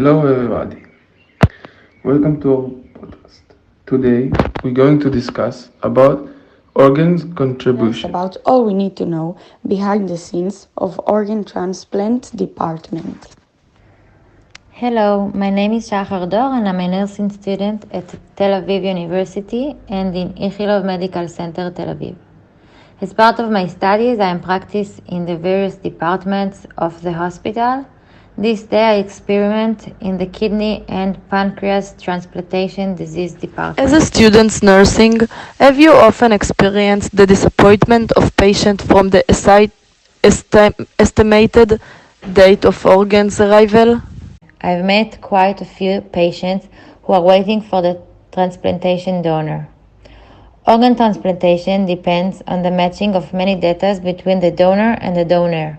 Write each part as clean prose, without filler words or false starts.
Hello everybody, welcome to our podcast. Today we're going to discuss about organs contribution. About all we need to know behind the scenes of organ transplant department. Hello, my name is Shachar Dor and I'm a nursing student at Tel Aviv University and in Ichilov Medical Center, Tel Aviv. As part of my studies, I am practiced in the various departments of the hospital. This day I experiment in the kidney and pancreas transplantation disease department. As a student nursing, have you often experienced the disappointment of patients from the estimated date of organs arrival? I've met quite a few patients who are waiting for the transplantation donor. Organ transplantation depends on the matching of many data between the donor and the donor.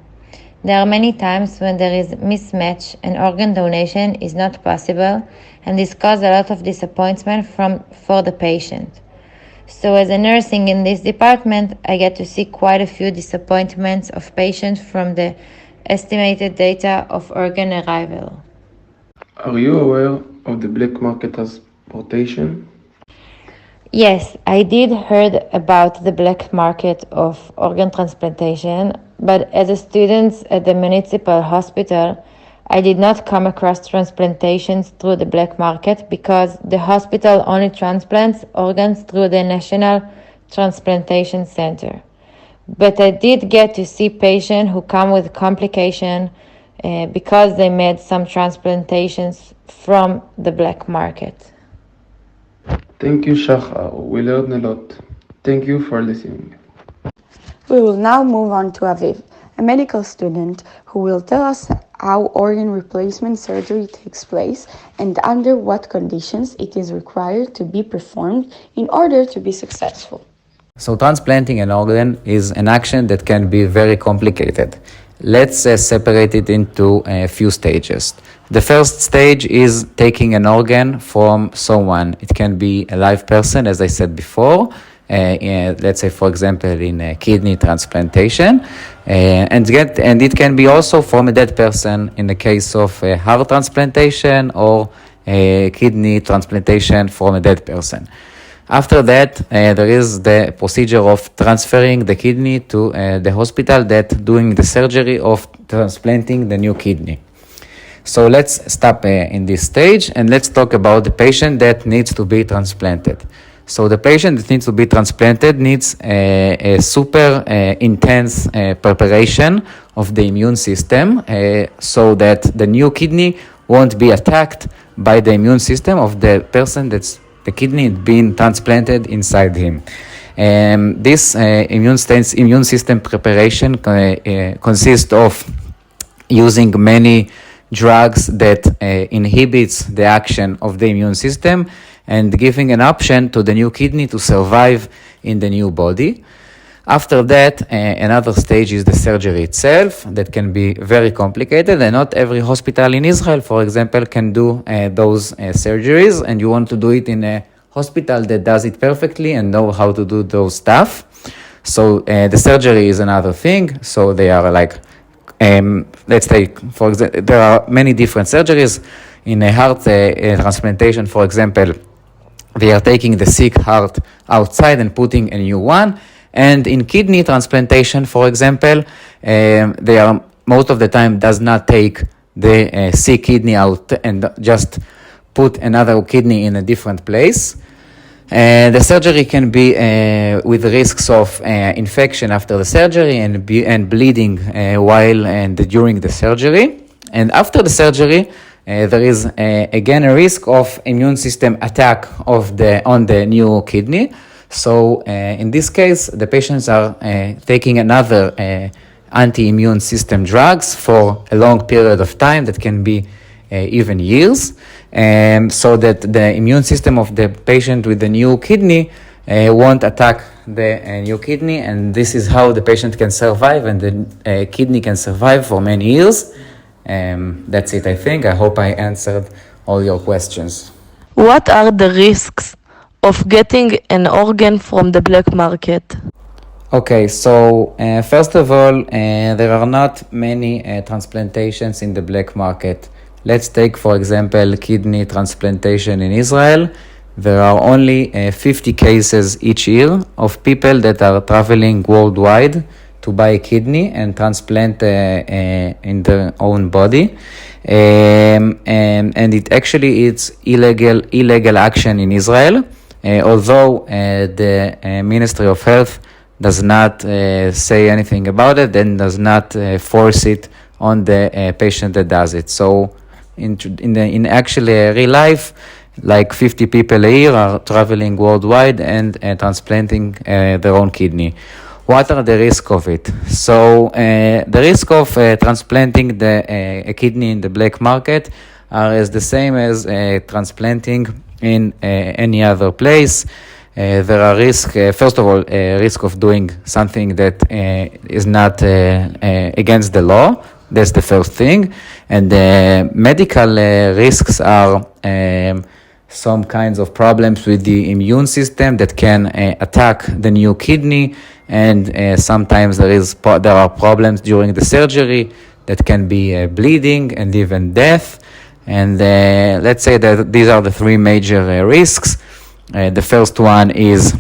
There are many times when there is mismatch and organ donation is not possible, and this causes a lot of disappointment for the patient. So as a nursing in this department, I get to see quite a few disappointments of patients from the estimated data of organ arrival. Are you aware of the black market transportation? Yes, I did heard about the black market of organ transplantation, but as a student at the municipal hospital, I did not come across transplantations through the black market because the hospital only transplants organs through the National Transplantation Center. But I did get to see patients who come with complication because they made some transplantations from the black market. Thank you, Shachar. We learned a lot. Thank you for listening. We will now move on to Aviv, a medical student who will tell us how organ replacement surgery takes place and under what conditions it is required to be performed in order to be successful. So transplanting an organ is an action that can be very complicated. Let's separate it into a few stages. The first stage is taking an organ from someone. It can be a live person, as I said before, let's say, for example, in a kidney transplantation, and it can be also from a dead person in the case of a heart transplantation or a kidney transplantation from a dead person. After that, there is the procedure of transferring the kidney to the hospital that doing the surgery of transplanting the new kidney. So let's stop in this stage and let's talk about the patient that needs to be transplanted. So the patient that needs to be transplanted needs a super intense preparation of the immune system so that the new kidney won't be attacked by the immune system of the person that's the kidney being transplanted inside him. This immune system preparation consists of using many drugs that inhibits the action of the immune system and giving an option to the new kidney to survive in the new body. After that, another stage is the surgery itself that can be very complicated, and not every hospital in Israel, for example, can do those surgeries, and you want to do it in a hospital that does it perfectly and know how to do those stuff. So the surgery is another thing. So they are like, let's take, for example, there are many different surgeries. In a heart transplantation, for example, they are taking the sick heart outside and putting a new one. And in kidney transplantation, for example, they are most of the time does not take the sick kidney out and just put another kidney in a different place. The surgery can be with risks of infection after the surgery and bleeding while and during the surgery. And after the surgery, there is again a risk of immune system attack on the new kidney. So in this case, the patients are taking another anti-immune system drugs for a long period of time that can be even years, so that the immune system of the patient with the new kidney won't attack the new kidney, and this is how the patient can survive and the kidney can survive for many years. That's it, I think. I hope I answered all your questions. What are the risks of getting an organ from the black market? Okay, so first of all, there are not many transplantations in the black market. Let's take, for example, kidney transplantation in Israel. There are only 50 cases each year of people that are traveling worldwide to buy a kidney and transplant in their own body. And it actually it's illegal action in Israel, although the Ministry of Health does not say anything about it and does not force it on the patient that does it. So in actually real life, like 50 people a year are traveling worldwide and transplanting their own kidney. What are the risks of it? So the risk of transplanting a kidney in the black market are as the same as transplanting in any other place. There are risks, first of all, risk of doing something that is not against the law. That's the first thing. And medical risks are some kinds of problems with the immune system that can attack the new kidney, and sometimes there are problems during the surgery that can be bleeding and even death. And let's say that these are the three major risks. The first one is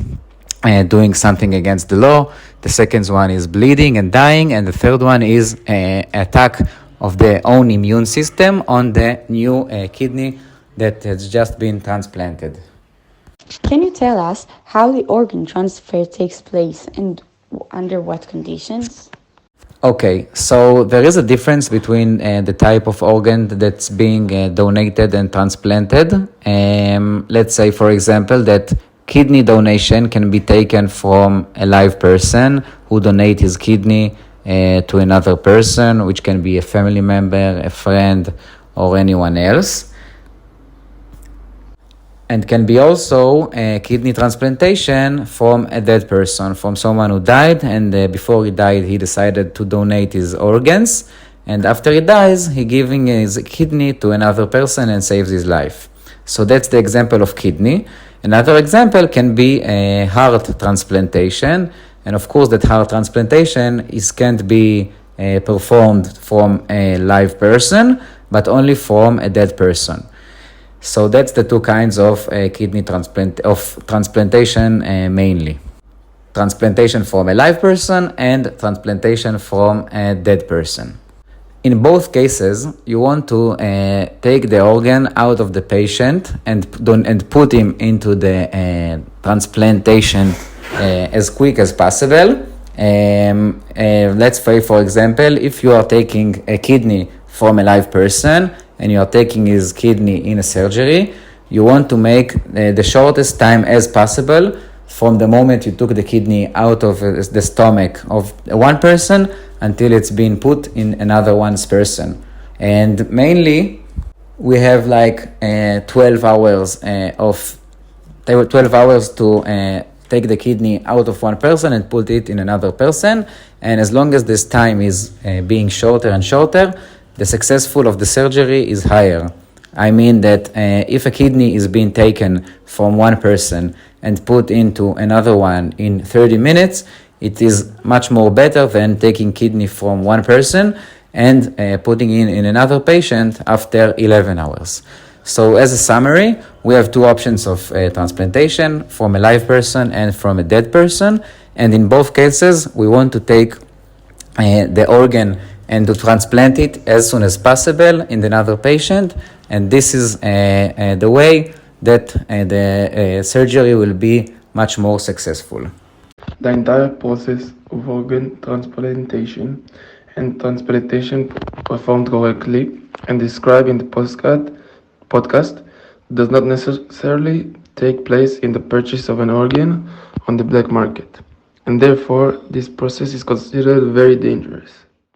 doing something against the law. The second one is bleeding and dying, and the third one is attack of the own immune system on the new kidney that has just been transplanted. Can you tell us how the organ transfer takes place and under what conditions? Okay, so there is a difference between the type of organ that's being donated and transplanted. Let's say, for example, that kidney donation can be taken from a live person who donates his kidney to another person, which can be a family member, a friend, or anyone else. And can be also a kidney transplantation from a dead person, from someone who died, and before he died, he decided to donate his organs. And after he dies, he giving his kidney to another person and saves his life. So that's the example of kidney. Another example can be a heart transplantation. And of course, that heart transplantation can't be performed from a live person, but only from a dead person. So that's the two kinds of kidney transplantation mainly. Transplantation from a live person and transplantation from a dead person. In both cases, you want to take the organ out of the patient and put him into the transplantation as quick as possible. Let's say, for example, if you are taking a kidney from a live person and you are taking his kidney in a surgery, you want to make the shortest time as possible from the moment you took the kidney out of the stomach of one person until it's been put in another one's person. And mainly, we have like 12 hours to take the kidney out of one person and put it in another person. And as long as this time is being shorter and shorter, the successful of the surgery is higher. I mean that if a kidney is being taken from one person and put into another one in 30 minutes, it is much more better than taking kidney from one person and putting in another patient after 11 hours. So as a summary, we have two options of transplantation, from a live person and from a dead person. And in both cases, we want to take the organ and to transplant it as soon as possible in another patient. And this is the way that the surgery will be much more successful. The entire process of organ transplantation and transplantation performed correctly and described in the podcast does not necessarily take place in the purchase of an organ on the black market, and therefore this process is considered very dangerous.